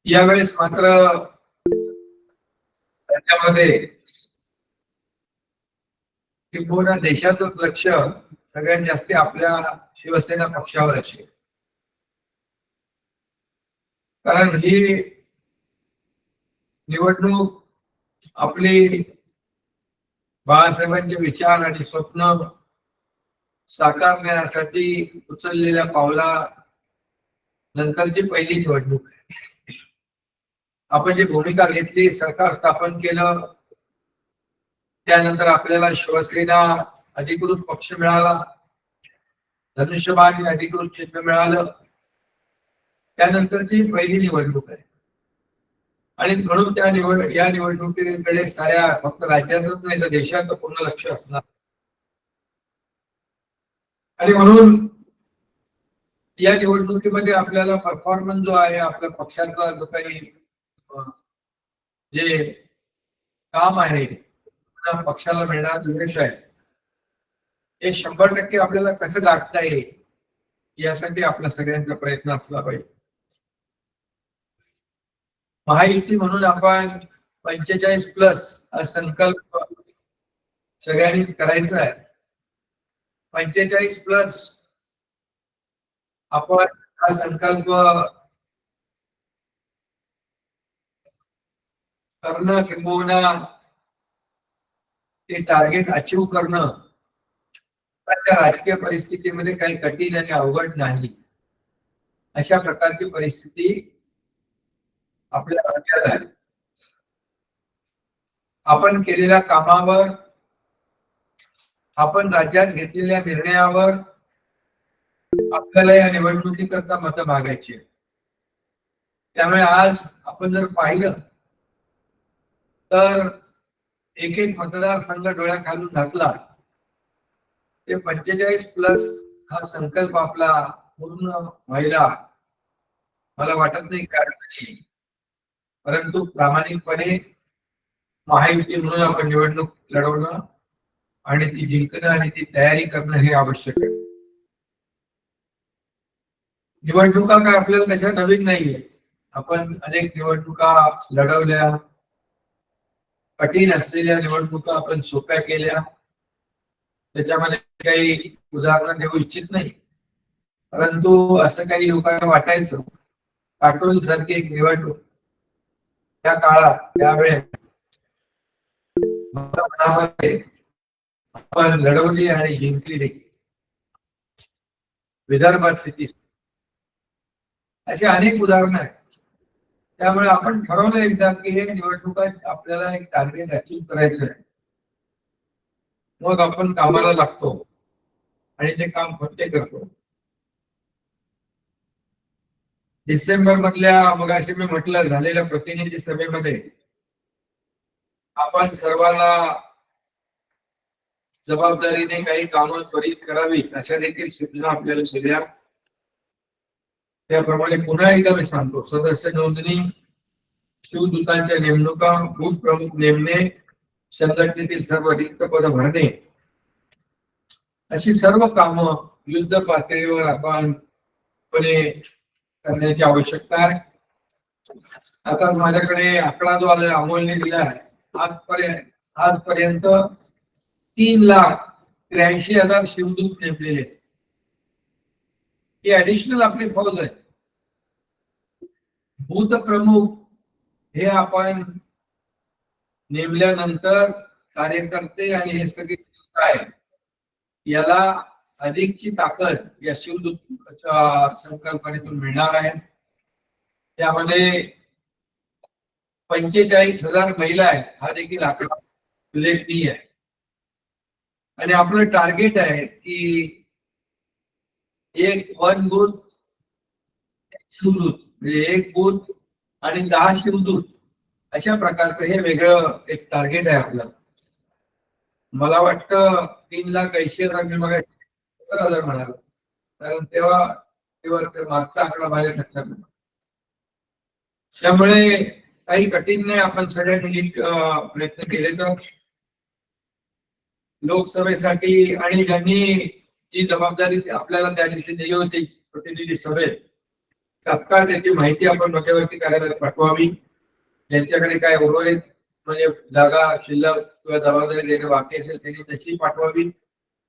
यावेळेस मात्र त्याच्यामध्ये किंबहुना देशाचंच लक्ष सगळ्यात जास्ती आपल्या शिवसेना पक्षावर असेल. कारण ही निवडणूक आपली बाळासाहेबांचे विचार आणि स्वप्न साकारण्यासाठी उचललेल्या पावला नंतरची पहिली निवडणूक आहे. आपण जी भूमिका घेतली, सरकार स्थापन केलं, त्यानंतर आपल्याला शिवसेना अधिकृत पक्ष मिळाला, धनुष्यबाण अधिकृत चिन्ह मिळालं, त्यानंतरची पहिली निवडणूक आहे. आणि म्हणून या निवडणुकीकडे साऱ्या फक्त राज्यातच नाही तर देशाचं पूर्ण लक्ष असणार. आणि म्हणून या निवडणुकीमध्ये आपल्याला परफॉर्मन्स जो आहे, आपल्या पक्षाचा जो काही जे काम आहे, पक्षाला मिळणार यश आहे, हे 100% आपल्याला कसं गाठता येईल यासाठी आपला सगळ्यांचा प्रयत्न असला पाहिजे. महायुती म्हणून आपण 45+ हा संकल्प सगळ्यांनीच करायचा आहे. 45+ आपण हा संकल्प करणं किंबहुना ते टार्गेट अचीव करणं त्या राजकीय परिस्थितीमध्ये काही कठीण आणि अवघड नाही. अशा प्रकारची परिस्थिती आपल्या राज्यात आहे. आपण केलेल्या कामावर, आपण राज्यात घेतलेल्या निर्णयावर आपल्याला या निवडणुकीकरता मतं मागायची. त्यामुळे आज आपण जर पाहिलं तर एक एक मतदारसंघ डोळ्याखालून घातला ते 45+ हा संकल्प आपला पूर्ण व्हायला मला वाटत नाही काय अडचण. परंतु प्रामाणिकपणे महायुती म्हणून आपण निवडणूक लढवणं आणि ती जिंकणं आणि ती तयारी करणं हे आवश्यक आहे. निवडणुका काय आपल्याला त्याच्या नवीन नाहीये. आपण अनेक निवडणुका लढवल्या, कठीण असलेल्या निवडणुका आपण सोप्या केल्या. त्याच्यामध्ये काही उदाहरणं देऊ इच्छित नाही, परंतु असं काही लोकांना वाटायचं काटोल सारखी एक निवडणूक त्या काळात त्यावेळेस आपण लढवली आणि जिंकली देखील. विदर्भातली अशी अनेक उदाहरणं आहेत. त्यामुळे आपण ठरवलं एकदा की हे निवडणुका आपल्याला एक टार्गेट अचीव करायचं आहे, मग आपण कामाला लागतो आणि ते काम फत्ते करतो. डिसेंबर मधल्या मग असे मी म्हटलं झालेल्या प्रतिनिधी सभेमध्ये आपण सर्वांना जबाबदारीने काही कामं त्वरित करावी अशा देखील सूचना आपल्याला दिल्या. त्याप्रमाणे पुन्हा एकदा मी सांगतो, सदस्य नोंदणी, शिवदूतांच्या नेमणुका, बूथ प्रमुख नेमणे, संघटनेतील सर्व रिक्त पद भरणे, अशी सर्व कामं युद्ध पातळीवर आपण करण्याची आवश्यकता आहे. आता माझ्याकडे आकडा जो आला अमोलने दिला आहे, आजपर्यंत 3,83,000 शिवदूत नेमलेले. ही ऍडिशनल आपली फौज आहे. बूथ प्रमुख हे आपण नेमल्यानंतर कार्यकर्ते आणि हे सगळे काय याला अधिकची ताकद या शिवदूत संकल्पनेतून मिळणार आहे. त्यामध्ये 45,000 महिला आहेत, हा देखील आकडा उल्लेखनीय आहे. आणि आपलं टार्गेट आहे की एक वन बूथ शिवदूत, म्हणजे एक बूथ आणि 10 शिवदूत, अशा प्रकारचं हे वेगळं एक टार्गेट आहे आपलं. मला वाटतं 3,80,000 मी मग 70,000 म्हणालो, कारण तेव्हा मागचा आकडा माझ्या लक्षात नाही. त्यामुळे काही कठीण नाही, आपण सगळ्यांनी प्रयत्न केले तर लोकसभेसाठी. आणि ज्यांनी ही जबाबदारी आपल्याला त्या दिवशी दिली होती प्रतिनिधी सभेत, तात्काळ त्याची माहिती आपण मध्यवर्ती कार्यालयात पाठवावी. ज्यांच्याकडे काय उर्वरित म्हणजे जागा शिल्लक किंवा जबाबदारी देणे बाकी असेल त्यांनी तशी पाठवावी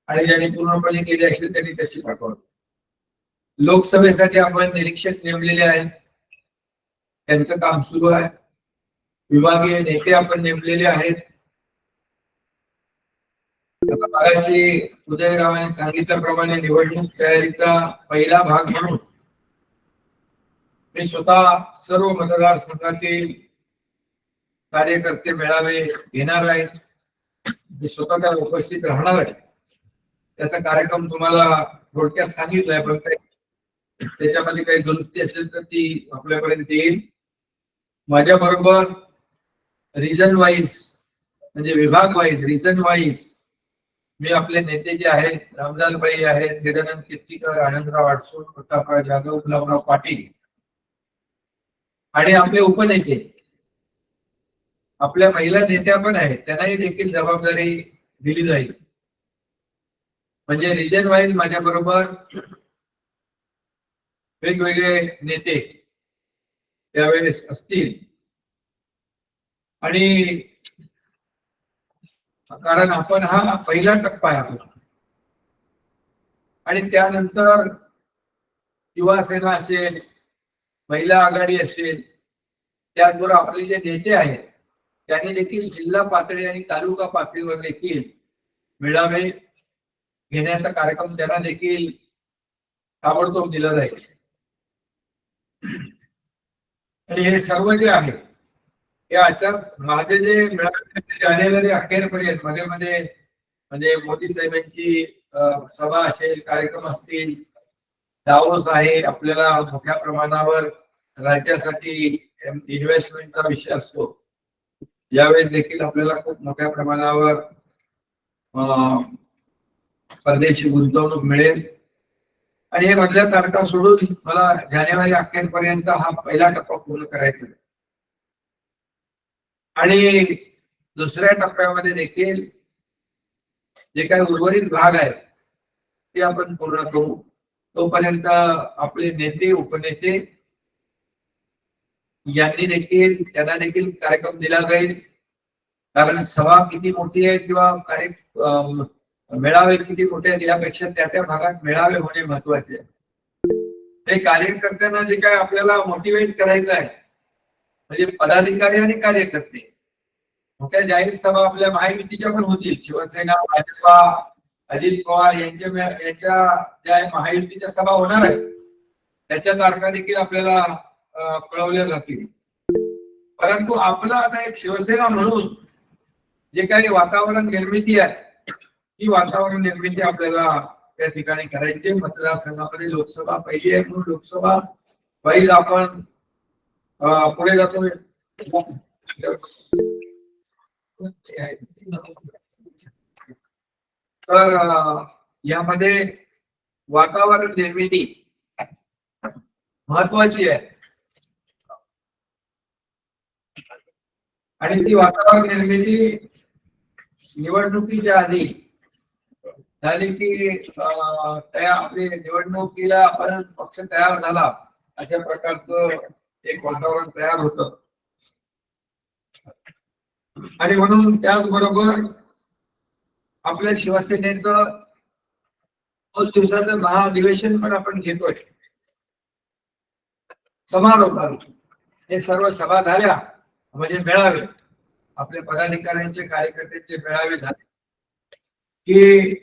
आणि ज्यांनी पूर्णपणे केली असेल त्यांनी तशी पाठवावी. लोकसभेसाठी आपण निरीक्षक नेमलेले आहेत, त्यांचं काम सुरू आहे. विभागीय नेते आपण नेमलेले आहेत. मगाशी उदयरावांनी सांगितल्याप्रमाणे निवडणूक तयारीचा पहिला भाग म्हणून मी स्वतः सर्व मतदारसंघातील कार्यकर्ते मेळावे घेणार आहे. मी स्वतः त्याला उपस्थित राहणार आहे. त्याचा कार्यक्रम तुम्हाला थोडक्यात सांगितलाय, पण त्याच्यामध्ये काही दुरुस्ती असेल तर ती आपल्यापर्यंत येईल. माझ्या बरोबर रिजन वाईज म्हणजे विभाग वाईज रिजन वाईज मी आपले नेते जे आहेत, रामदासबाई आहेत, गजानन कीर्तीकर, आनंदराव अडसूळ, प्रतापराव जाधव, गुलाबराव पाटील आणि आपले उपनेते आपल्या महिला नेत्या पण आहेत, त्यांनाही देखील जबाबदारी दिली जाईल. म्हणजे रिजन वाईज माझ्या बरोबर वेगवेगळे नेते त्यावेळेस असतील. आणि कारण आपण हा पहिला टप्पा आहे आपला आणि त्यानंतर युवासेना असेल, महिला आघाडी असेल, त्याचबरोबर आपले जे नेते आहेत त्यांनी देखील जिल्हा पातळी आणि तालुका पातळीवर देखील मेळावे घेण्याचा कार्यक्रम त्यांना देखील ताबडतोब दिला जाईल. आणि हे सर्व जे आहे हे आचार माझे जे मेळावे जानेवारी अखेरपर्यंत मध्ये मध्ये म्हणजे मोदी साहेबांची सभा असेल, कार्यक्रम असतील, दावोस आहे, आपल्याला मोठ्या प्रमाणावर राज्यासाठी इन्व्हेस्टमेंटचा विषय असतो. यावेळेस देखील आपल्याला खूप मोठ्या प्रमाणावर परदेशी गुंतवणूक मिळेल. आणि हे मधल्या तारखा सोडून मला जानेवारी अखेरपर्यंत हा पहिला टप्पा पूर्ण करायचा आहे. आणि दुसऱ्या टप्प्यामध्ये देखील जे काही उर्वरित भाग आहे ते आपण पूर्ण करू. तोपर्यंत आपले नेते उपनेते यांनी देखील त्यांना देखील कार्यक्रम दिला जाईल. कारण सभा किती मोठी आहे किंवा मेळावे किती मोठे आहेत यापेक्षा त्या त्या भागात मेळावे होणे महत्वाचे आहे. ते कार्यकर्त्यांना जे काय आपल्याला मोटिवेट करायचं आहे म्हणजे पदाधिकारी आणि कार्यकर्ते, मोठ्या जाहीर सभा आपल्या महायुतीच्या पण होतील. शिवसेना, भाजपा, अजित पवार यांच्या ज्या महायुतीच्या सभा होणार आहेत त्याच्या तारखा देखील आपल्याला कळवल्या जातील. परंतु आपलं आता एक शिवसेना म्हणून जे काही वातावरण निर्मिती आहे ही वातावरण निर्मिती आपल्याला त्या ठिकाणी करायची. मतदारसंघामध्ये लोकसभा पहिली आहे म्हणून लोकसभा वाईज आपण पुढे जातोय. तर यामध्ये वातावरण निर्मिती महत्वाची आहे आणि ती वातावरण निर्मिती निवडणुकीच्या आधी झाली की आपली निवडणुकीला आपण पक्ष तयार झाला अशा प्रकारचं एक वातावरण तयार होतं. आणि म्हणून त्याचबरोबर आपल्या शिवसेनेचं 2 दिवसाचं महाअधिवेशन पण आपण घेतोय समारोपात. हे सर्व सभा झाल्या म्हणजे मेळावे आपल्या पदाधिकाऱ्यांचे कार्यकर्त्यांचे मेळावे झाले की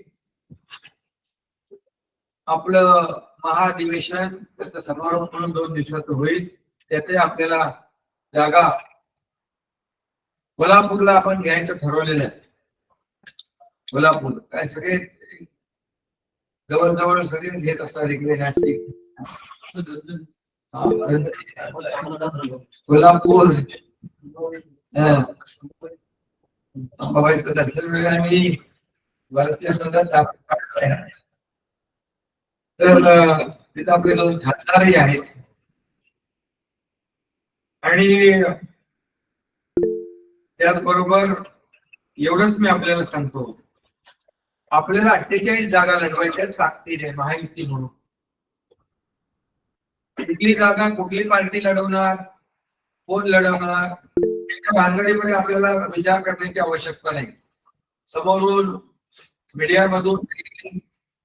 आपलं महाअधिवेशन त्याचा समारोप म्हणून 2 दिवसाचं होईल. त्याचे आपल्याला जागा कोल्हापूरला आपण घ्यायचं ठरवलेलं आहे. कोल्हापूर काय सगळे जवळजवळ सगळे घेत असतात इकडे नाशिक, कोल्हापूर, अंबाबाईचं दर्शन वेगळं मी बऱ्याचशा तर तिथं आपले 2 खासदारही आहेत. आणि त्याचबरोबर एवढंच मी आपल्याला सांगतो, आपल्याला 48 जागा लढवायच्या ताकदीने महायुती म्हणून. कुठली जागा कुठली पार्टी लढवणार, कोण लढवणार, त्याच्या भानगडीमध्ये आपल्याला विचार करण्याची आवश्यकता नाही. समोरून मीडियामधून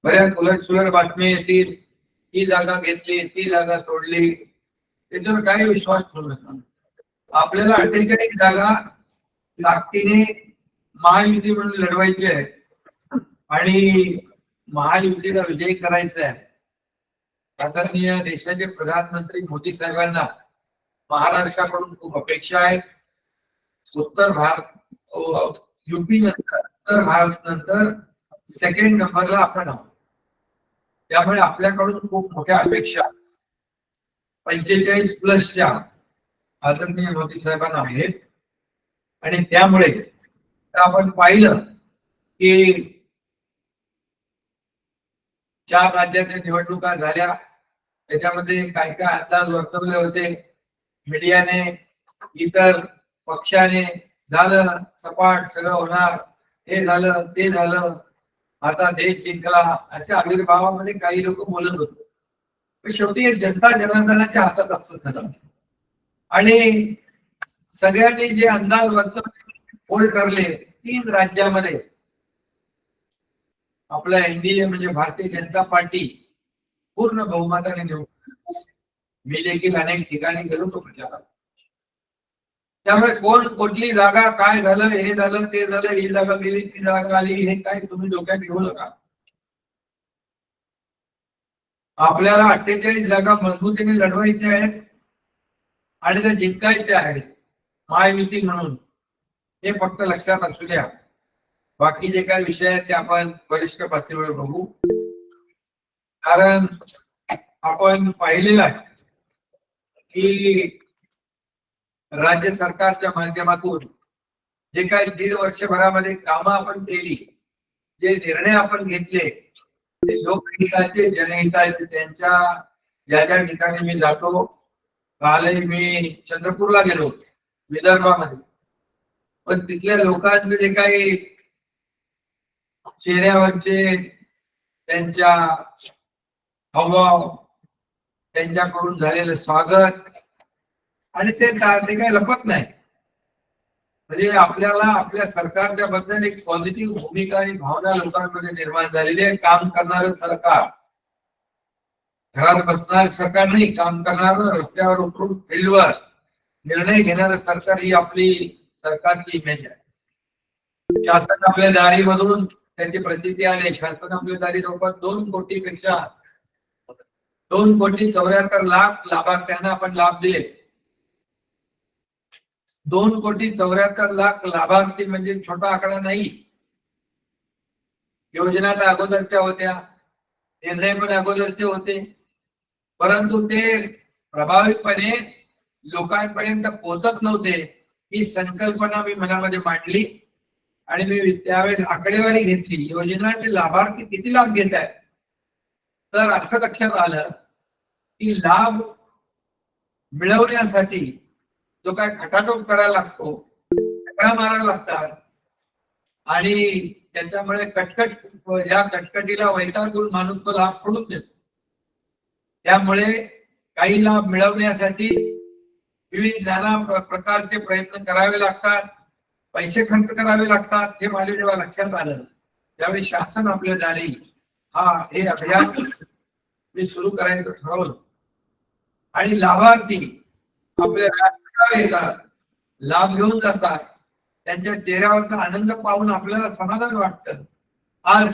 बऱ्याच उलटसुलट बातम्या येतील, ही जागा घेतली, ती जागा सोडली, त्याच्यावर काही विश्वास ठेवू नका. आपल्याला 48 जागा ताकदीने महायुती म्हणून लढवायची आहे आणि महायुतीला विजयी करायचा आहे. आदरणीय देशाचे प्रधानमंत्री मोदी साहेबांना महाराष्ट्राकडून खूप अपेक्षा आहेत. उत्तर भारत युपी नंतर उत्तर भारत नंतर सेकंड नंबरला आपण आहोत. त्यामुळे आपल्याकडून खूप मोठ्या अपेक्षा 45+ आदरणीय मोदी साहेबांना आहेत. आणि त्यामुळे आपण पाहिलं की 4 राज्याच्या निवडणुका झाल्या, त्याच्यामध्ये काय काय अंदाज वर्तवले होते मीडियाने, इतर पक्षाने, झालं सपाट सगळं होणार, हे झालं ते झालं, आता देश जिंकला, अशा आविर्भावामध्ये काही लोक बोलत होते. पण शेवटी जनता जनार्दनाच्या हातात असत झालं आणि सगळ्यांनी जे अंदाज वर्तवले फोल ठरले. 3 राज्यामध्ये आपला एनडीए म्हणजे भारतीय जनता पार्टी पूर्ण बहुमताने निवडून. मी देखील अनेक ठिकाणी गेलो तो प्रचारात. त्यामुळे कोण कुठली जागा काय झालं, हे झालं ते झालं, ही जागा गेली ती जागा आली, हे काय तुम्ही डोक्यात घेऊ नका. आपल्याला 48 जागा मजबूतीने लढवायच्या आहेत आणि त्या जिंकायच्या आहेत महायुती म्हणून. हे फक्त लक्षात असू द्या. बाकी जे काही विषय आहेत ते आपण वरिष्ठ पातळीवर बघू. कारण आपण पाहिलेलं आहे की राज्य सरकारच्या माध्यमातून जे काही 1.5 वर्षभरामध्ये कामं आपण केली, जे निर्णय आपण घेतले, ते लोकहिताचे जनहिताचे. त्यांच्या ज्या ज्या ठिकाणी मी जातो, कालही मी चंद्रपूरला गेलो विदर्भामध्ये, पण तिथल्या लोकांचे जे काही चेहऱ्यावरचे त्यांच्या हावभाव, त्यांच्याकडून झालेलं स्वागत, आणि ते काही लपत नाही. म्हणजे आपल्याला आपल्या सरकारच्या बद्दल एक पॉझिटिव्ह भूमिका आणि भावना लोकांमध्ये निर्माण झालेली आहे. काम करणारं सरकार, घरात बसणारं सरकार नाही, काम करणारं, रस्त्यावर उतरून फील्डवर निर्णय घेणारं सरकार, ही आपली सरकारची इमेज आहे. शासन आपल्या दारीमधून त्यांची प्रचिती आली. शासन आपल्या दारी जवळपास 2 कोटीपेक्षा 2,74,00,000 लाभार्थ्यांना आपण लाभ दिले. 2,74,00,000 लाभार्थी म्हणजे छोटा आकडा नाही. योजना तर अगोदरच्या होत्या, निर्णय पण अगोदरचे होते, परंतु ते प्रभावीपणे लोकांपर्यंत पोहोचत नव्हते. ही संकल्पना मी मनामध्ये मांडली आणि मी त्यावेळेस आकडेवारी घेतली. योजनाचे लाभार्थी किती लाभ घेत आहेत, तर असं लक्षात आलं की लाभ मिळवण्यासाठी जो काय खटाटोप करायला लागतो, चक्रा मारायला लागतात आणि त्याच्यामुळे कटकट, या कटकटीला वैतागून माणूस तो लाभ सोडून देतो. त्यामुळे काही लाभ मिळवण्यासाठी विविध नाना प्रकारचे प्रयत्न करावे लागतात, पैसे खर्च करावे लागतात. हे माझ्या जेव्हा लक्षात आलं त्यावेळी शासन आपल्या दारी हे अभियान मी सुरू करायचं ठरवलं. आणि लाभार्थी आपल्या राष्ट्रावर येतात, लाभ घेऊन जातात, त्यांच्या चेहऱ्यावरचा आनंद पाहून आपल्याला समाधान वाटतं. आज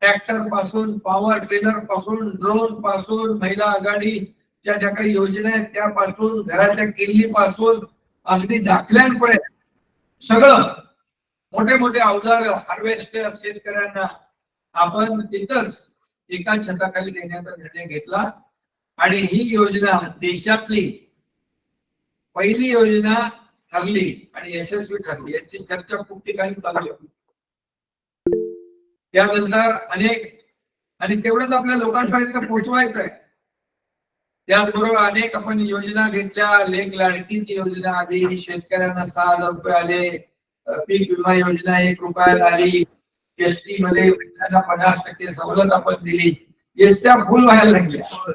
ट्रॅक्टर पासून, पॉवर टिलर पासून, ड्रोन पासून, महिला आघाडीच्या ज्या काही योजना आहेत त्यापासून, घराच्या किल्ली पासून अगदी दाखल्यांपर्यंत सगळं मोठे मोठे अवजार, हार्वेस्टर शेतकऱ्यांना आपण तिथंच एका छताखाली देण्याचा निर्णय घेतला. आणि ही योजना देशातली पहिली योजना ठरली आणि यशस्वी ठरली. याची चर्चा खूप ठिकाणी चालू आहे. त्यानंतर अनेक, आणि तेवढंच आपल्या लोकांपर्यंत पोहोचवायचं आहे. त्याचबरोबर अनेक आपण योजना घेतल्या. लेक लाडकीची योजना आली, शेतकऱ्यांना 6,000 रुपये आले, पीक विमा योजना 1 रुपयाला आली, एसटी मध्ये 50% सवलत आपण दिली. एसट्या फुल व्हायला लागल्या.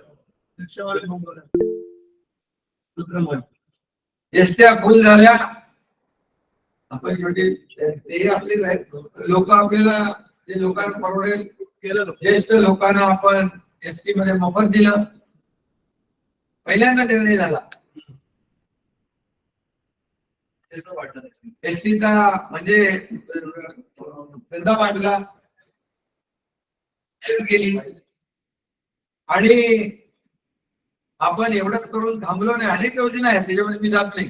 एसट्या फुल झाल्या. आपण छोटे ते आपले आहेत लोक, आपल्याला जे लोकांना परवडेल ज्येष्ठ लोकांना आपण एसटी मध्ये मोफत दिलं. पहिल्यांदा निर्णय झाला एसटीचा, म्हणजे धंदा वाढला गेली. आणि आपण एवढंच करून थांबलो नाही, अनेक योजना आहेत त्याच्यामध्ये मी जात नाही.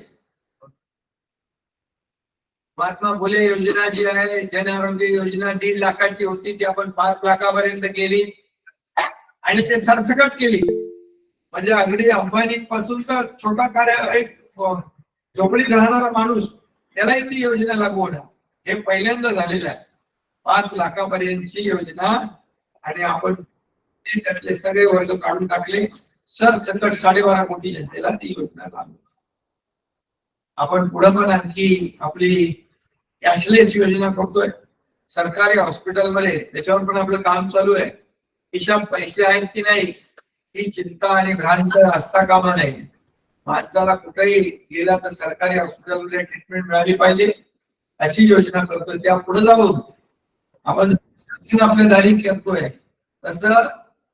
महात्मा फुले योजना जी आहे, जन आरोग्य योजना 1.5 लाखाची होती ती आपण 5 लाखापर्यंत केली आणि ते सरसकट केली. म्हणजे अगदी अंबानी पासून तर छोटा एक झोपडीत राहणारा माणूस त्यालाही ती योजना लागू होणार. हे पहिल्यांदा झालेलं आहे. 5 लाखापर्यंतची योजना आणि आपण त्यातले सगळे वर्ग काढून टाकले. सरसकट 12.5 कोटी जनतेला ती योजना लागू. आपण पुढे पण आणखी आपली कॅशलेस योजना करतोय सरकारी हॉस्पिटलमध्ये. त्याच्यावर पण आपलं काम चालू आहे. खिशात पैसे आहेत की नाही ही चिंता आणि भ्रांत असता कामा नये. माणसाला कुठेही गेला तर सरकारी हॉस्पिटलमध्ये ट्रीटमेंट मिळाली पाहिजे अशी योजना करतोय. त्या पुढे जाऊन आपण आपल्या दारी करतोय तसं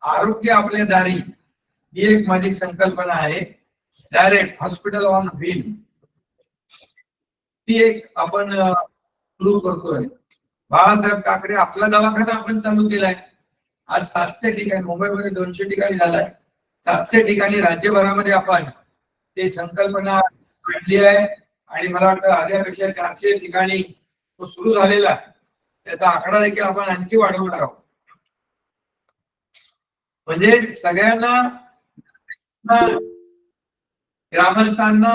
आरोग्य आपल्या दारी ही एक माझी संकल्पना आहे. डायरेक्ट हॉस्पिटल ऑन व्हील ती एक आपण सुरू करतोय. बाळासाहेब ठाकरे आपला दवाखाना आपण चालू केलाय. आज 700 ठिकाणी, मुंबईमध्ये 200 ठिकाणी झालाय. 700 ठिकाणी राज्यभरामध्ये आपण ते संकल्पना मांडली आहे आणि मला वाटतं आल्यापेक्षा 400 ठिकाणी तो सुरू झालेला आहे. त्याचा आकडा देखील आपण आणखी वाढवणार आहोत. म्हणजे सगळ्यांना, ग्रामस्थांना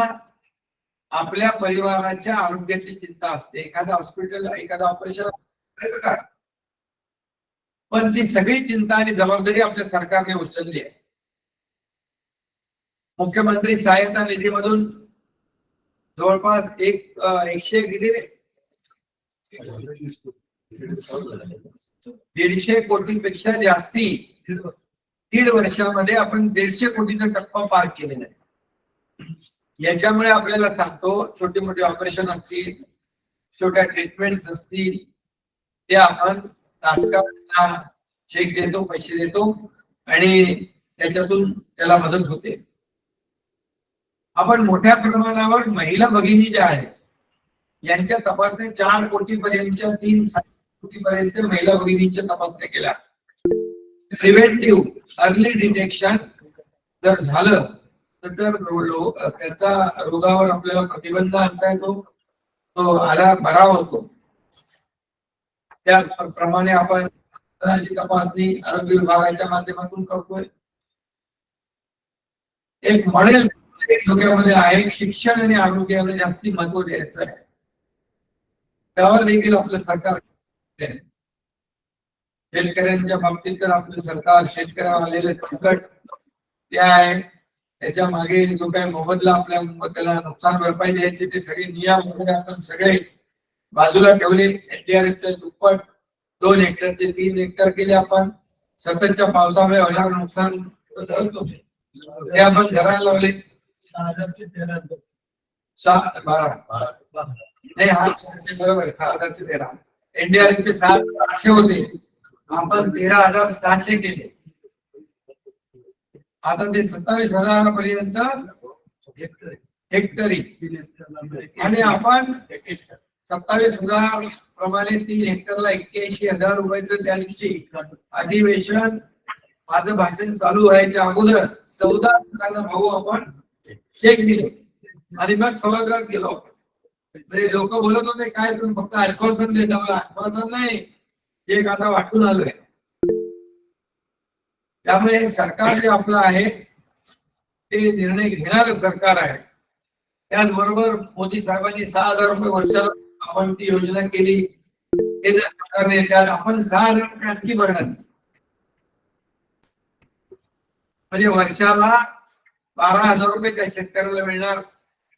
आपल्या परिवाराच्या आरोग्याची चिंता असते. एखादा हॉस्पिटल, एखादा ऑपरेशन का, पण ती सगळी चिंता आणि जबाबदारी आपल्या सरकारने उचलली आहे. मुख्यमंत्री सहायता निधीमधून जवळपास 150 कोटीपेक्षा जास्ती 1.5 वर्षामध्ये आपण 150 कोटीचा टप्पा पार केलेला आहे. याच्यामुळे आपल्याला सांगतो, छोटे मोठे ऑपरेशन असतील, छोट्या ट्रीटमेंट्स असतील, ते आपण तात्काळ चेक देतो, पैसे देतो आणि त्याच्यातून त्याला मदत होते. आपण मोठ्या प्रमाणावर महिला भगिनी ज्या आहेत यांच्या तपासण्या 4 कोटीपर्यंतच्या 3 कोटीपर्यंत महिला भगिनींच्या तपासण्या केल्या. प्रिव्हेंटिव्ह अर्ली डिटेक्शन जर झालं तर त्याचा रोगावर आपल्याला प्रतिबंध आणता येतो, तो आला बरा होतो. त्याप्रमाणे आपण तपासणी आरोग्य विभागाच्या माध्यमातून करतोय. एक मॉडेल डोक्यामध्ये आहे, शिक्षण आणि आरोग्याला जास्ती महत्व द्यायचं आहे. त्यावर देखील आपलं सरकार, शेतकऱ्यांच्या बाबतीत तर आपलं सरकार शेतकऱ्यावर आलेले संकट ते आहे, त्याच्या मागे जो काही मोबदला आपल्या त्याला नुकसान भरपाई द्यायची ते सगळे नियम वगैरे आपण सगळे बाजूला ठेवले. एनडीआरएफच्या दुप्पट 2 हेक्टर ते 3 हेक्टर केले आपण. सततच्या पावसामुळे होणार नुकसान ते आपण धरायला लावले. 6,013 एनडीआरएफचे 7,800 होते, आपण 13,600 केले. आता ते 27,000 पर्यंत हेक्टरी आणि आपण 27,000 प्रमाणे 3 हेक्टरला 81,000 रुपयाचं त्या दिवशी अधिवेशन माझं भाषण चालू व्हायच्या अगोदर 14 भाऊ आपण चेक दिले आणि मग सभागृहात गेलो. म्हणजे लोक बोलत होते काय तुम्ही फक्त आश्वासन देता, आश्वासन नाही, एक आता वाटून आलोय. त्यामुळे सरकार जे आपलं आहे ते निर्णय घेणारं सरकार आहे. त्याचबरोबर मोदी साहेबांनी 6,000 रुपये वर्षाला आपण ती योजना केली. केंद्र सरकारने त्यात आपण 6,000 रुपये आणखी भरणार, म्हणजे वर्षाला 12,000 रुपये त्या शेतकऱ्याला मिळणार.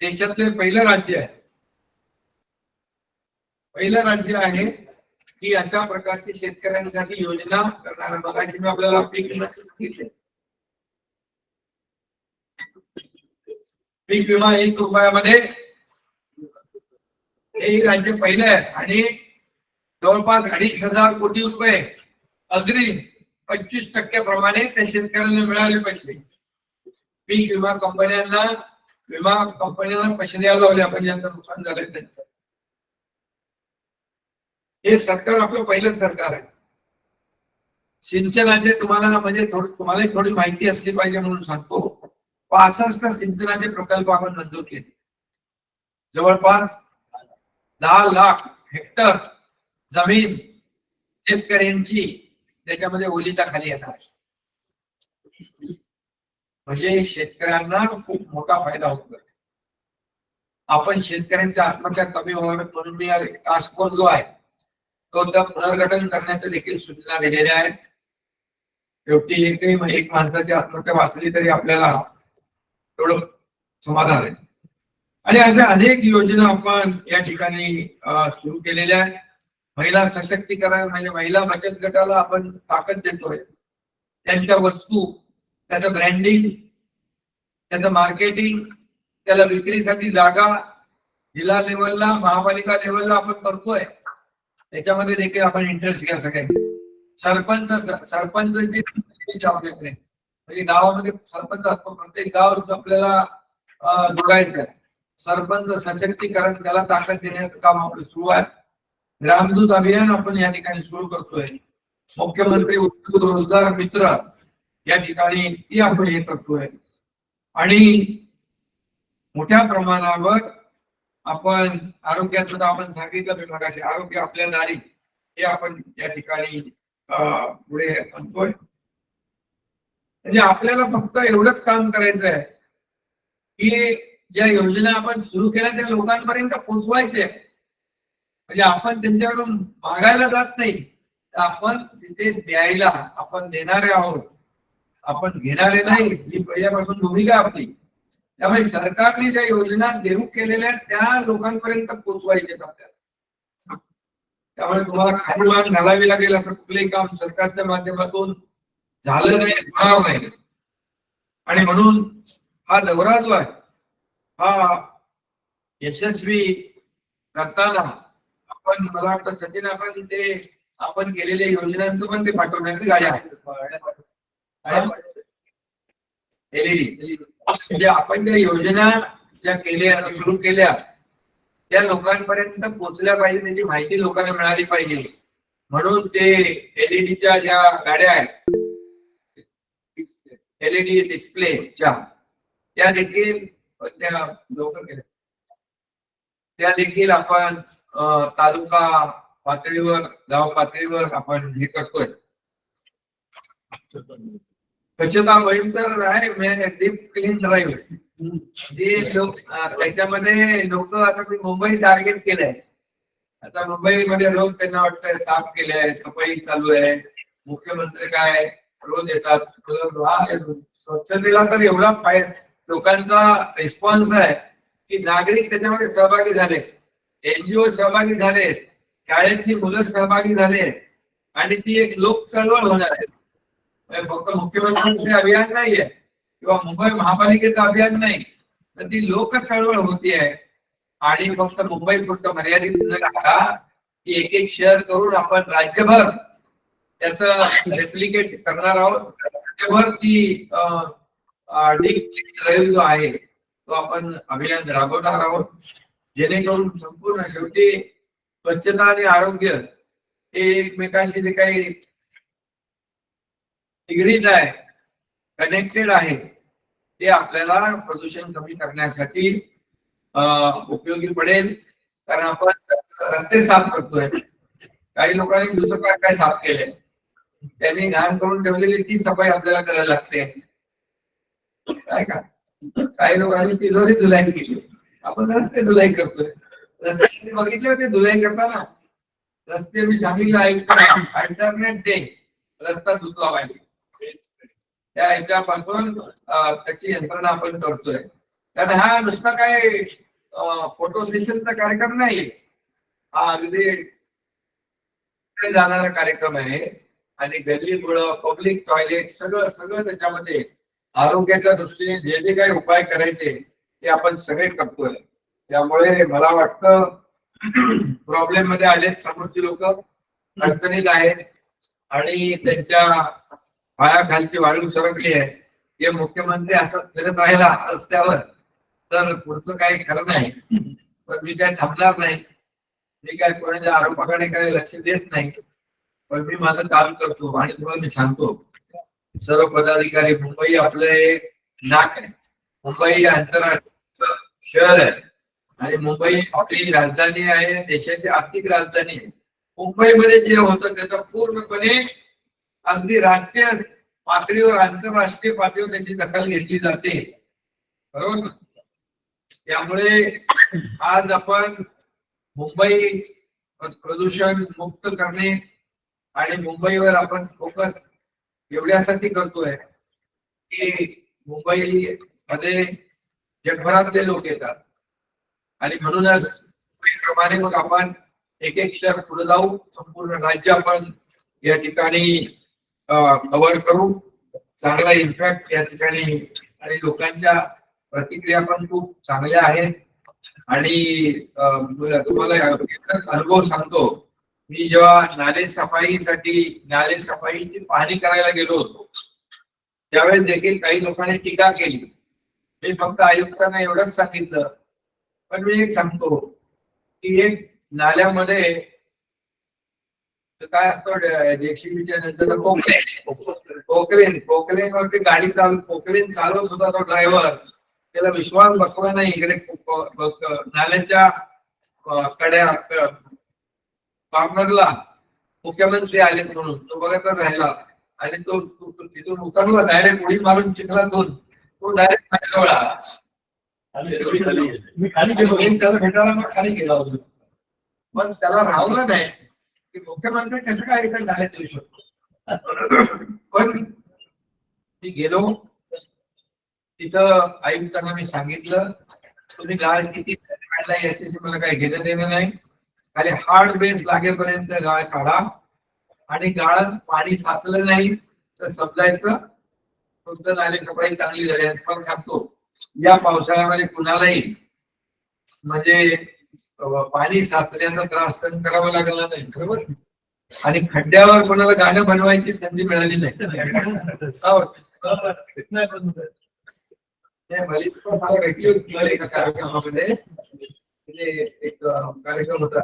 देशातले पहिलं राज्य आहे, की अशा प्रकारची शेतकऱ्यांसाठी योजना करणार. बघा की मी आपल्याला पीक विमा सांगितले, पीक विमा 1 रुपयामध्ये हे राज्य पहिलं आहे आणि जवळपास 2,500 कोटी रुपये अग्रिम 25% प्रमाणे त्या शेतकऱ्यांना मिळाले पैसे. पीक विमा कंपन्यांना पैसे द्यायला लावले आपण ज्यांचं नुकसान झालंय त्यांचं. हे सरकार आपलं पहिलंच सरकार आहे. सिंचनाचे तुम्हाला म्हणजे तुम्हाला थोडी माहिती असली पाहिजे म्हणून सांगतो. 65 सिंचनाचे प्रकल्प आपण मंजूर केले. जवळपास 10 लाख हेक्टर जमीन शेतकऱ्यांची त्याच्यामध्ये ओलिताखाली येणार. म्हणजे शेतकऱ्यांना खूप मोठा फायदा होतो. आपण शेतकऱ्यांच्या आत्महत्या कमी व्हाव्यात म्हणून मी टास्क फोर्स जो आहे तो पुनर्गठन करण्याच्या देखील सूचना दिलेल्या आहेत. शेवटी एक माणसाची आत्महत्या वाचली तरी आपल्याला थोडं समाधान आहे. आणि अशा अनेक योजना आपण या ठिकाणी सुरू केलेल्या आहेत. महिला सशक्तीकरण म्हणजे महिला बचत गटाला आपण ताकद देतोय. त्यांच्या वस्तू, त्याचं ब्रँडिंग, त्याचं मार्केटिंग, त्याला विक्रीसाठी जागा जिल्हा लेवलला, महापालिका लेवलला आपण करतोय. त्याच्यामध्ये देखील आपण इंटरेस्ट घ्या सगळ्यांनी. सरपंचांची म्हणजे गावामध्ये सरपंच असतो, प्रत्येक गाव आपल्याला जोडायचं आहे. सरपंच सशक्तीकरण, त्याला ताकद देण्याचं काम आपलं सुरू आहे. ग्रामदूत अभियान आपण या ठिकाणी सुरू करतोय. मुख्यमंत्री उद्योग रोजगार मित्र या ठिकाणी ती आपण हे करतोय. आणि मोठ्या प्रमाणावर आपण आरोग्याचं आपण सांगितलं मी मगाशी, आरोग्य आपल्या दारी हे आपण या ठिकाणी पुढे आणतोय. म्हणजे आपल्याला फक्त एवढंच काम करायचं आहे की ज्या योजना आपण सुरू केल्या त्या लोकांपर्यंत पोहोचवायचे. म्हणजे आपण त्यांच्याकडून मागायला जात नाही, आपण तिथे द्यायला आपण देणारे आहोत, आपण घेणारे नाही. ही पहिल्यापासून भूमिका आपली. त्यामुळे सरकारने ज्या योजना देऊ केलेल्या त्या लोकांपर्यंत पोहोचवायचे आपल्याला. त्यामुळे तुम्हाला खाली मान घालावी लागेल असं कुठलंही काम सरकारच्या माध्यमातून झालं नाही, होणार नाही. आणि म्हणून हा दौरा जो आहे हा यशस्वी करताना आपण, मला वाटतं सचिन, आपण केलेल्या योजनांचं पण ते पाठवण्याची गाडी आहे LED. म्हणजे आपण त्या योजना ज्या केल्या, सुरू केल्या, त्या लोकांपर्यंत पोहोचल्या पाहिजे, त्याची माहिती लोकांना मिळाली पाहिजे. म्हणून ते LED ज्या गाड्या आहेत, LED डिस्प्लेच्या, त्या देखील त्या देखील आपण तालुका पातळीवर, गाव पातळीवर आपण हे करतोय. स्वच्छता मोहीम तर आहे, डीप क्लीन ड्राईव्ह. ते लोक त्याच्यामध्ये लोक, आता मी मुंबई टार्गेट केलंय. आता मुंबईमध्ये लोक त्यांना वाटतंय साफ केलंय, सफाई चालू आहे. मुख्यमंत्री काय रोज येतात. स्वच्छतेला तर एवढा फायदा, लोकांचा रिस्पॉन्स आहे की नागरिक त्याच्यामध्ये सहभागी झाले, NGO सहभागी झाले, शाळेतली मुलं सहभागी झाले आणि ती एक लोक चळवळ होणार आहे. फक्त मुख्यमंत्र्यांचे अभियान नाहीये किंवा मुंबई महापालिकेचं अभियान नाही, तर ती लोक चळवळ होती आहे. आणि फक्त मुंबई पुरतं मर्यादित न राहता एक एक शहर करून आपण राज्यभर त्याचं रेप्लिकेट करणार आहोत. राज्यभर ती ड्राईव्ह जो आहे तो आपण अभियान राबवणार आहोत, जेणेकरून संपूर्ण शेवटी स्वच्छता आणि आरोग्य हे एकमेकाशी जे काही निगडीत आहे, कनेक्टेड आहे, ते आपल्याला प्रदूषण कमी करण्यासाठी उपयोगी पडेल. कारण आपण रस्ते साफ करतोय, काही लोकांनी दुसरं काय साफ केलंय, त्यांनी घाण करून ठेवलेली ती सफाई आपल्याला करायला लागते. काय का काही लोकांनी तिजोरी धुलाई केली, आपण रस्ते धुलाई करतोय. रस्ते बघितले होते धुलाई करताना, रस्ते मी सांगितलं अल्टरनेट डे रस्ता धुतला पाहिजे. त्या ह्याच्यापासून त्याची यंत्रणा आपण करतोय. कारण हा नुसता काय फोटो सेशनचा कार्यक्रम नाही, हा अगदी जाणारा कार्यक्रम आहे. आणि गल्ली मुळे पब्लिक टॉयलेट सगळं त्याच्यामध्ये आरोग्याच्या दृष्टीने जे जे काही उपाय करायचे ते आपण सगळे करतोय. त्यामुळे मला वाटतं प्रॉब्लेम मध्ये आलेत समोरची लोक, अडचणीत आहेत आणि त्यांच्या पायाखालची वाळू सरकली आहे. हे मुख्यमंत्री असं फिरत राहिला रस्त्यावर तर पुढचं काही खरं नाही. पण मी काय थांबणार नाही, मी काय कोणाच्या आरोपाकडे काही लक्ष देत नाही, पण मी माझं काम करतो. आणि तुम्हाला मी सांगतो, सर्व पदाधिकारी, मुंबई आपलं एक नाक आहे, मुंबई आंतरराष्ट्रीय शहर आहे आणि मुंबई आपली राजधानी आहे, देशाची आर्थिक राजधानी आहे. मुंबईमध्ये जे होतं त्याचा पूर्णपणे अगदी राष्ट्रीय पातळीवर, आंतरराष्ट्रीय पातळीवर त्याची दखल घेतली जाते, बरोबर ना? त्यामुळे आज आपण मुंबई प्रदूषण मुक्त करणे आणि मुंबईवर आपण फोकस एवढ्यासाठी करतोय की मुंबई मध्ये जगभरातले लोक येतात आणि म्हणूनच प्रमाणे मग आपण एक एक शहर पुढे जाऊ, संपूर्ण राज्य आपण या ठिकाणी कव्हर करू. चांगला इम्पॅक्ट या ठिकाणी आणि लोकांच्या प्रतिक्रिया पण खूप चांगल्या आहेत. आणि तुम्हाला अनुभव सांगतो, मी जेव्हा नाले सफाईची पाहणी करायला गेलो होतो त्यावेळेस देखील काही लोकांनी टीका केली. मी फक्त आयुक्तांना एवढंच सांगितलं, पण मी एक सांगतो की एक नाल्यामध्ये काय असतो, जेसीबीच्या नंतर पोकलेनवरती गाडी पोकलेन चालवत होता तो ड्रायव्हर, त्याला विश्वास बसला नाही. इकडे नाल्याच्या कड्या कॉर्नरला मुख्यमंत्री आले म्हणून तो बघतच राहिला आणि तो तिथून उतरला, डायरेक्ट उडी मारून चिखलातून तो डायरेक्ट माझ्याजवळ आला. त्याला भेटायला मग खाली गेला होतो, पण त्याला राहवलं नाही की मुख्यमंत्री कसं काय इथे नाल्यात येऊ शकतो. पण मी गेलो तिथं, आयुक्तांना मी सांगितलं, तुम्ही गाळ किती काढला याच्याशी मला काही घेणं देणं नाही, खाली हार्ड बेस लागेपर्यंत गाळ काढा आणि गाळात पाणी साचलं नाही तर समजायचं तुमचं नाले सफाई चांगली झाली. पण सांगतो, या पावसाळ्यामध्ये कुणालाही म्हणजे पाणी साचण्याचा त्रास सहन करावा लागला नाही, बरोबर. आणि खड्ड्यावर कोणाला गाणं बनवायची संधी मिळाली नाही. मला भेटली होती एका कार्यक्रमामध्ये, एक कार्यक्रम होता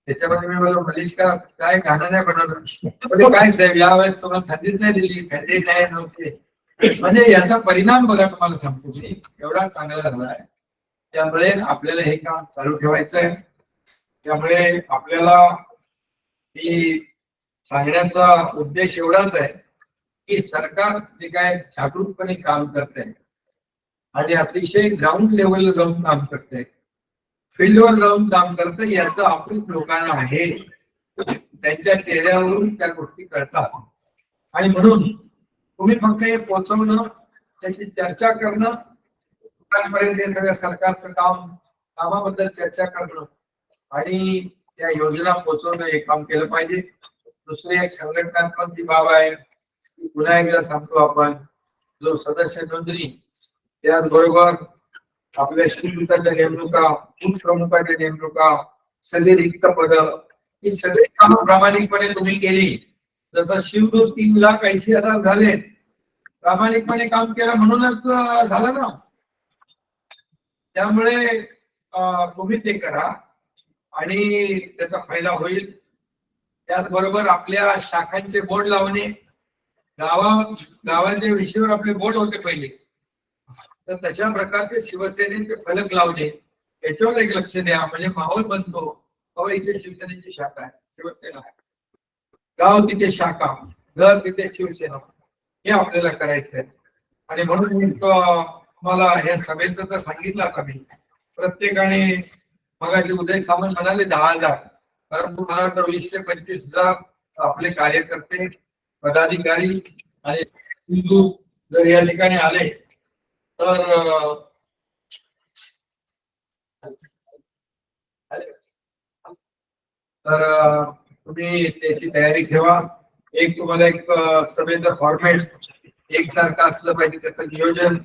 त्याच्यामध्ये मी बोललो, मनीष का काय गाणं नाही बनवलं. काय साहेब, यावेळेस तुम्हाला संधीच नाही दिली, खड्डे नाही नव्हते. म्हणजे याचा परिणाम बघा, तुम्हाला सांगतो मी, एवढा चांगला झाला आहे. त्यामुळे आपल्याला हे काम चालू ठेवायचं आहे. त्यामुळे आपल्याला ही सांगण्याचा उद्देश एवढाच आहे की सरकार जे काय जागरूकपणे काम करते आणि अतिशय ग्राउंड लेवलला जाऊन काम करते, फील्डवर जाऊन काम करते, याचं आपण लोकांना आहे, त्यांच्या चेहऱ्यावरून त्या गोष्टी कळतात. आणि म्हणून तुम्ही फक्त हे पोहोचवणं, त्याची चर्चा करणं, लोकांपर्यंत हे सगळं सरकारचं कामाबद्दल चर्चा करणं आणि त्या योजना पोहोचवणं हे काम केलं पाहिजे. दुसरी एक संघटनात्मक बाब आहे, पुन्हा एकदा सांगतो, आपण जो सदस्य नोंदणी, त्याचबरोबर आपल्या शिवदूताच्या नेमणुका, उपप्रमुखाच्या नेमणुका, सगळी रिक्त पद, ही सगळी कामं प्रामाणिकपणे तुम्ही केली. जसं शिवदूत 3,80,000 झाले, प्रामाणिकपणे काम केलं म्हणूनच झालं ना. त्यामुळे तुम्ही ते करा आणि त्याचा फायदा होईल. त्याचबरोबर आपल्या शाखांचे बोर्ड लावणे, गावाच्या विषयावर आपले बोर्ड होते पहिले, तर तशा प्रकारचे शिवसेनेचे फलक लावणे, याच्यावर एक लक्ष द्या. म्हणजे माहोल बनतो, अहो इथे शिवसेनेची शाखा आहे, शिवसेना आहे, गाव तिथे शाखा, घर तिथे शिवसेना, हे आपल्याला करायचं आहे. आणि म्हणून मला या सभेचं तर सांगितलं आता मी, प्रत्येकाने मगाशी उदय सामंत म्हणाले 10,000, परंतु मला वाटतं 20,000 ते 25,000 आपले कार्यकर्ते, पदाधिकारी आणि हिंदू जर या ठिकाणी आले तर तुम्ही त्याची तयारी ठेवा. एक तुम्हाला एक सभेचं फॉर्मॅट एकसारखं असलं पाहिजे, त्याचं नियोजन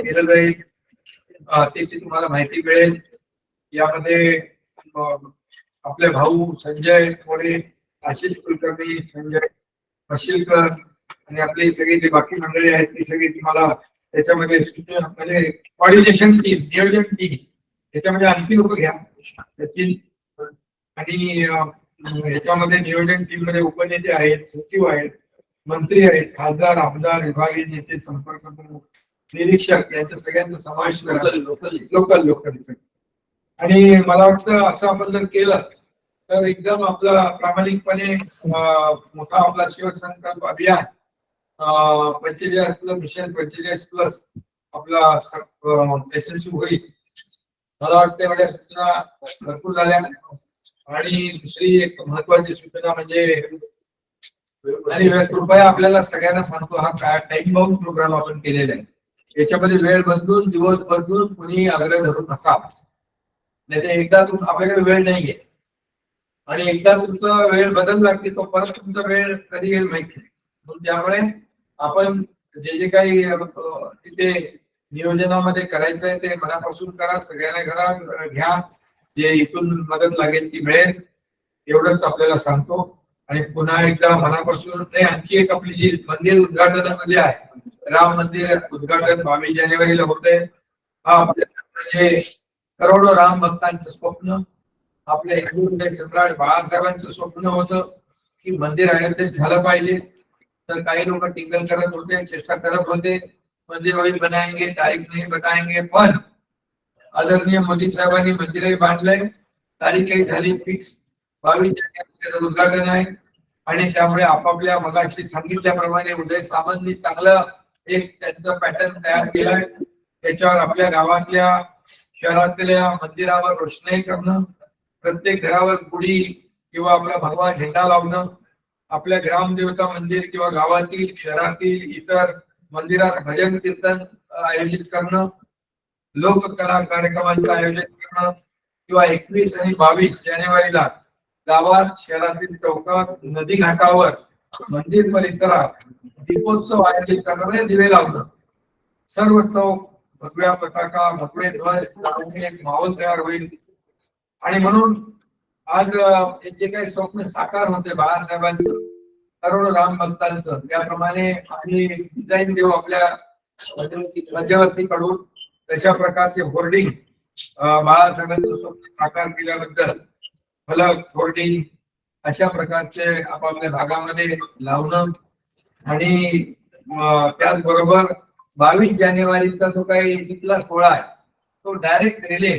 केलं जाईल. त्याची तुम्हाला माहिती मिळेल. यामध्ये आपले भाऊ संजय थोडे, आशिष कुलकर्णी, संजय मशिलकर आणि आपली सगळी जी बाकी मंडळी आहेत ती सगळी तुम्हाला त्याच्यामध्ये म्हणजे कॉर्डिनेशन टीम, नियोजन टीम, त्याच्यामध्ये आणखी लोक घ्या त्याची. आणि याच्यामध्ये नियोजन टीम मध्ये उपनेते आहेत, सचिव आहेत, मंत्री आहेत, खासदार, आमदार, विभागीय नेते, संपर्क प्रमुख, निरीक्षक यांचा सगळ्यांचा समावेश लोकल. आणि मला वाटतं असं आपण जर केलं तर एकदम आपला प्रामाणिकपणे मोठा आपला शिवसंकल्प अभियान 45 मिशन 45+ आपला यशस्वी होईल. मला वाटतं एवढ्या सूचना भरपूर झाल्या. आणि दुसरी एक महत्वाची सूचना म्हणजे, आणि कृपया आपल्याला सगळ्यांना सांगतो, हा टाइम बाउंड प्रोग्राम आपण केलेला आहे. याच्यामध्ये वेळ बदलून, दिवस बदलून कुणी आग्रह धरू नका. नाही तर एकदा आपल्याकडे वेळ नाहीये आणि एकदा तुमचा वेळ बदलला की तो परत तुमचा वेळ कधी येईल माहिती नाही. त्यामुळे आपण जे काही तिथे नियोजनामध्ये करायचं आहे ते मनापासून करा, सगळ्यांना घ्या, जे इथून मदत लागेल ती मिळेल, एवढंच आपल्याला सांगतो. आणि पुन्हा एकदा मनापासून आणखी एक आपली जी मंदिर उद्घाटनामध्ये आहे, राम मंदिर उद्घाटन 22 जानेवारीला होतंय. हा आपल्या म्हणजे करोडो राम भक्तांचं स्वप्न, आपल्या हिंदू सम्राट बाळासाहेबांचं स्वप्न होतं की मंदिर अयोध्येत झालं पाहिजे. तर काही लोक टिंगल करत होते, चेष्टा करत होते, मंदिर वही बनाएंगे, तारीख नहीं बताएंगे. पण आदरणीय मोदी साहेबांनी मंदिरही बांधलंय, तारीखही झाली फिक्स, 22 जानेवारी उद्घाटन आहे. आणि त्यामुळे आपापल्या मगाशी सांगितल्याप्रमाणे उदय सामंतनी चांगलं एक त्यांचा पॅटर्न तयार केलाय. त्याच्यावर आपल्या गावातल्या, शहरातल्या मंदिरावर रोषणाई करणं, प्रत्येक घरावर गुढी किंवा आपला भगवा झेंडा लावणं, आपल्या ग्रामदेवता मंदिर किंवा गावातील, शहरातील इतर मंदिरात भजन कीर्तन आयोजित करणं, लोककला कार्यक्रमांचं आयोजन करणं, किंवा 21 आणि 22 जानेवारीला गावात, शहरातील चौकात, नदी घाटावर, मंदिर परिसरात दीपोत्सव आयोजित करणं, दिवे लावणं, सर्व चौक भगव्या पताका, भगवे ध्वज लावून एक माहोल तयार होईल. आणि म्हणून आज जे काही स्वप्न साकार होते बाळासाहेबांचं, करोडो राम भक्तांचं, त्याप्रमाणे आम्ही डिझाईन देऊ आपल्या मध्यवर्ती कडून. तशा प्रकारचे होर्डिंग बाळासाहेबांचं स्वप्न साकार केल्याबद्दल फलक, होर्डिंग अशा प्रकारचे आपापल्या भागामध्ये लावणं. आणि त्याचबरोबर 22 जानेवारीचा जो काही तिथला सोहळा आहे तो डायरेक्ट रिले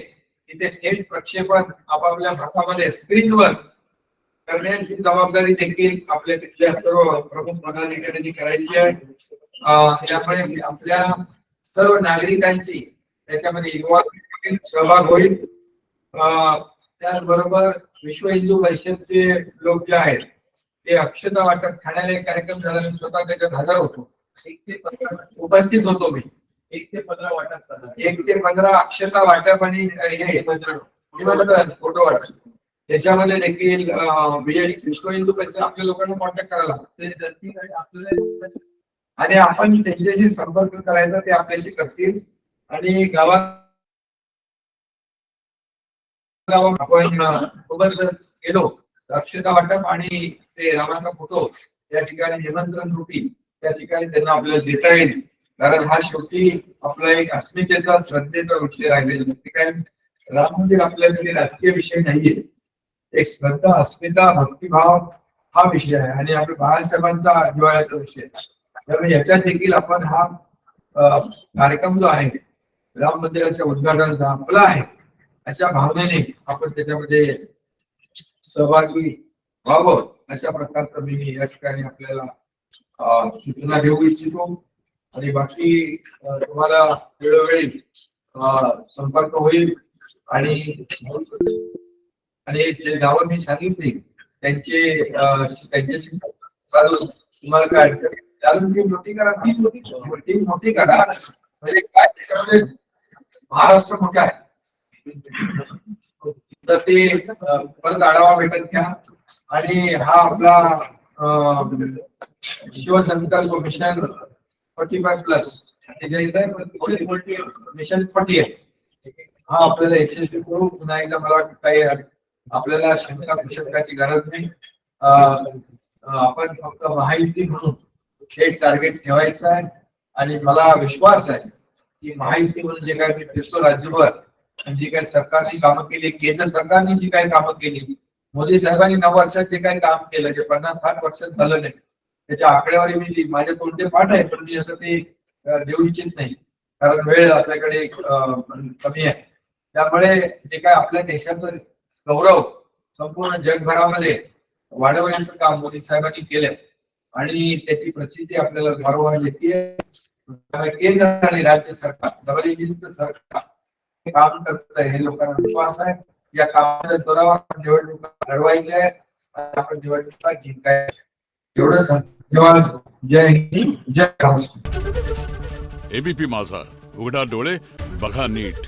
तिथे थेट प्रक्षेपण आपापल्या भागामध्ये स्क्रीनवर करण्याची जबाबदारी देखील आपल्या तिथल्या सर्व प्रमुख पदाधिकाऱ्यांनी करायची आहे. त्यामुळे आपल्या सर्व नागरिकांची त्याच्यामध्ये सहभाग होईल. त्याचबरोबर विश्व हिंदू परिषदचे लोक जे आहेत ते अक्षता वाटप, ठाण्याला एक कार्यक्रम झाला, मी स्वतः त्याच्यात हजर होतो, 1 ते 15 उपस्थित होतो मी. 1 ते 15 वाटप, 1 ते 15 अक्षता वाटप आणि फोटो वाटप. त्याच्यामध्ये देखील विश्व हिंदू परिषद आपल्या लोकांना कॉन्टॅक्ट करायला लागतो आणि आपण त्यांच्याशी संपर्क करायचा, ते आपल्याशी करतील. आणि गावात आपण सोबत गेलो, अक्षता वाटप आणि ते रामाचा फोटो या ठिकाणी निमंत्रण रूपी त्या ठिकाणी त्यांना आपल्याला देता येईल. कारण हा शेवटी आपला एक अस्मितेचा, श्रद्धेचा विषय राहिलेला. काय राम मंदिर आपल्यासाठी राजकीय विषय नाहीये, एक श्रद्धा, अस्मिता, भक्तिभाव हा विषय आहे आणि आपल्या बाळासाहेबांचा जिव्हाळ्याचा विषय. त्यामुळे याच्यात देखील आपण हा कार्यक्रम जो आहे राम मंदिराच्या उद्घाटनाचा आपला आहे अशा भावनेने आपण त्याच्यामध्ये सहभागी व्हावं, अशा प्रकारचं मी या ठिकाणी आपल्याला सूचना देऊ इच्छितो. आणि बाकी तुम्हाला वेळोवेळी संपर्क होईल. आणि जे गावं मी सांगितली त्यांच्याशी तुम्हाला काय मोठी करा, मोठी करा, म्हणजे काय त्याच्यामध्ये महाराष्ट्र मोठा आहे तर ते परत आढावा भेटत घ्या. आणि हा आपला शिवसंकल्प मिशन 45+ त्याच्या इथे मिशन 40 आहे. हा आपल्याला यशस्वी करू. पुन्हा एकदा मला वाटतं काही आपल्याला शंका कुशंकाची गरज नाही. आपण फक्त महायुती म्हणून हे टार्गेट ठेवायचं आहे. आणि मला विश्वास आहे की महायुती म्हणून जे काय मी फिरतो राज्यभर, जी काही सरकारने कामं केली, केंद्र सरकारने जी काही कामं केली, मोदी साहेबांनी 9 वर्षात जे काही काम केलं, जे 50-60 वर्षात झालं नाही, त्याच्या आकडेवारी मी माझ्या तोंडे पाठ आहे, पण मी असं ते देऊ इच्छित नाही, कारण वेळ आपल्याकडे कमी आहे. त्यामुळे जे काय आपल्या देशाचं गौरव संपूर्ण जगभरामध्ये वाढवण्याचं काम मोदी साहेबांनी केलंय आणि त्याची प्रचिती आपल्याला वारंवार येते. केंद्र आणि राज्य सरकार डबल इंजिनचं सरकार काम करत आहे, हे लोकांना विश्वास आहे. या कामाच्या जोरावर निवडणुका लढवायच्या आहेत आणि आपण निवडणुका जिंकायच्या. एवढंच. धन्यवाद. जय हिंद, जय महाराष्ट्र. एबीपी माझा, उघडा डोळे बघा नीट.